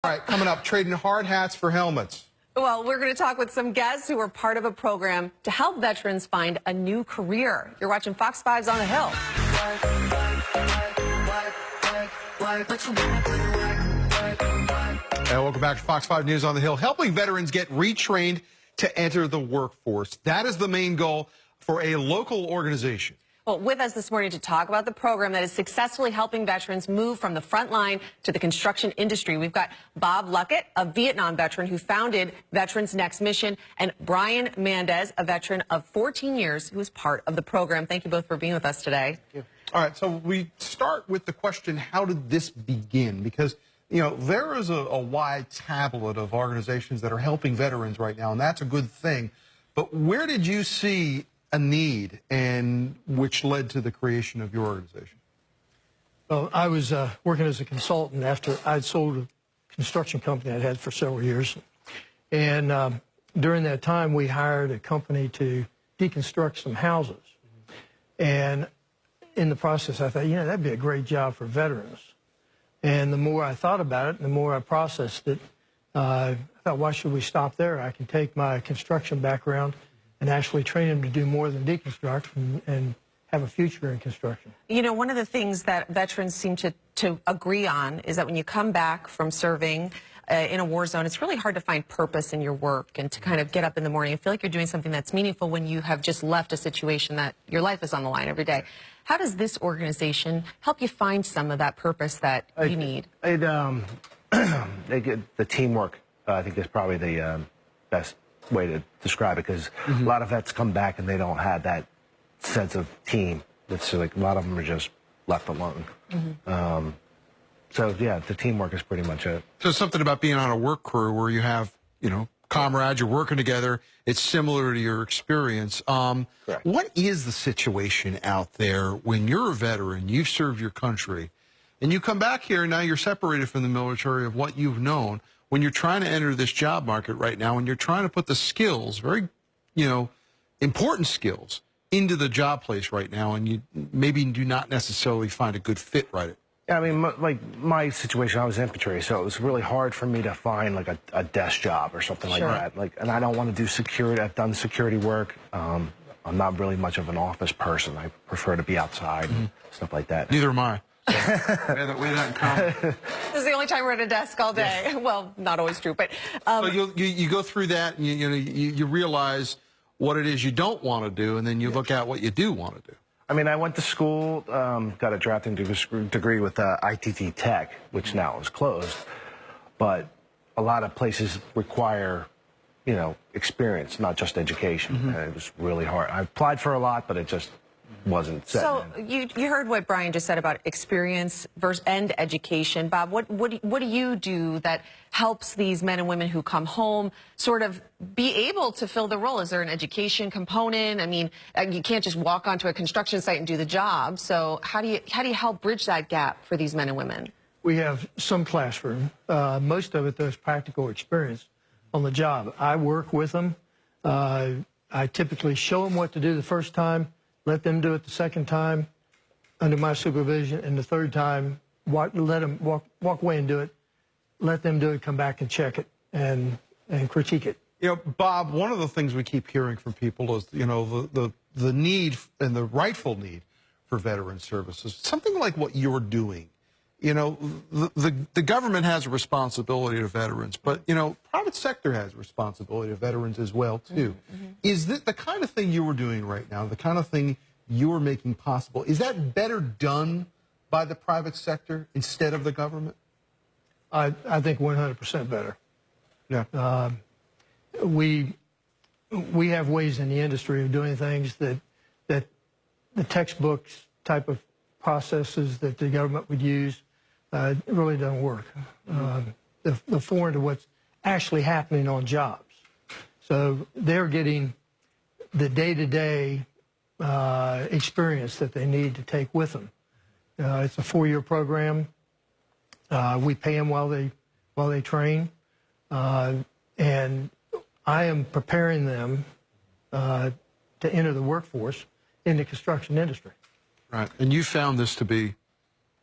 All right, coming up, trading hard hats for helmets. Well, we're going to talk with some guests who are part of a program to help veterans find a new career. You're watching Fox 5's On the Hill. And welcome back to Fox 5 News on the Hill, helping veterans get retrained to enter the workforce. That is the main goal for a local organization. Well, with us this morning to talk about the program that is successfully helping veterans move from the front line to the construction industry, we've got Bob Luckett, a Vietnam veteran who founded Veterans Next Mission, and Brian Mendez, a veteran of 14 years who is part of the program. Thank you both for being with us today. Thank you. All right, so we start with the question, how did this begin? Because, you know, there is a wide tablet of organizations that are helping veterans right now, and that's a good thing. But where did you see a need, and which led to the creation of your organization? Well, I was working as a consultant after I'd sold a construction company I'd had for several years. And during that time, we hired a company to deconstruct some houses. And in the process, I thought, you know, that'd be a great job for veterans. And the more I thought about it, the more I processed it, I thought, why should we stop there? I can take my construction background and actually train them to do more than deconstruct and have a future in construction. You know, one of the things that veterans seem to agree on is that when you come back from serving in a war zone, it's really hard to find purpose in your work and to kind of get up in the morning and feel like you're doing something that's meaningful when you have just left a situation that your life is on the line every day. How does this organization help you find some of that purpose that you need? The teamwork, I think, is probably the best way to describe it, because a lot of vets come back and they don't have that sense of team. It's like a lot of them are just left alone. So yeah, the teamwork is pretty much it. So something about being on a work crew where you have, you know, comrades, you're working together. It's similar to your experience. Correct. What is the situation out there when you're a veteran, you've served your country, and you come back here and now you're separated from the military of what you've known? When you're trying to enter this job market right now, and you're trying to put the skills, very, you know, important skills, into the job place right now, and you maybe do not necessarily find a good fit right. Yeah, I mean, like my situation, I was infantry, so it was really hard for me to find like a desk job or something like that. Like, and I don't want to do security. I've done security work. I'm not really much of an office person. I prefer to be outside and stuff like that. Neither am I. We have that in common. This is the only time we're at a desk all day. Yeah. Well, not always true, but so you go through that, and you realize what it is you don't want to do, and then you look at what you do want to do. I mean, I went to school, got a drafting degree with ITT Tech, which now is closed, but a lot of places require, you know, experience, not just education. And it was really hard. I applied for a lot, but it just wasn't set. So you heard what Brian just said about experience versus and education. Bob, what do you do that helps these men and women who come home sort of be able to fill the role? Is there an education component? I mean, you can't just walk onto a construction site and do the job. So how do you help bridge that gap for these men and women? We have some classroom. Most of it, there's practical experience on the job. I work with them. I typically show them what to do the first time, let them do it the second time under my supervision, and the third time, let them walk away and do it. Let them do it, come back and check it and critique it. You know, Bob, one of the things we keep hearing from people is, you know, the need and the rightful need for veteran services. Something like what you're doing. You know, the government has a responsibility to veterans, but, you know, private sector has a responsibility to veterans as well, too. Is that the kind of thing you were doing right now, the kind of thing you're making possible, is that better done by the private sector instead of the government? I think 100% better. Yeah. We have ways in the industry of doing things that the textbooks type of processes that the government would use it really doesn't work. They're foreign to what's actually happening on jobs. So they're getting the day-to-day experience that they need to take with them. It's a 4-year program. We pay them while they train, and I am preparing them to enter the workforce in the construction industry. Right, and you found this to be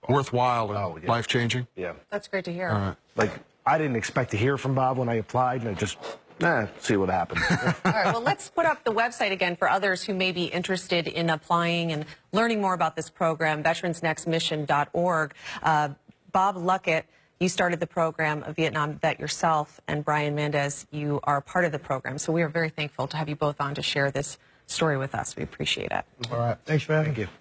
worthwhile and life-changing? Yeah. That's great to hear. All right. Like, I didn't expect to hear from Bob when I applied, and I just, see what happens. All right, well, let's put up the website again for others who may be interested in applying and learning more about this program, veteransnextmission.org. Bob Luckett, you started the program, a Vietnam vet yourself, and Brian Mendez, you are part of the program. So we are very thankful to have you both on to share this story with us. We appreciate it. All right. Thanks for having me. Thank you.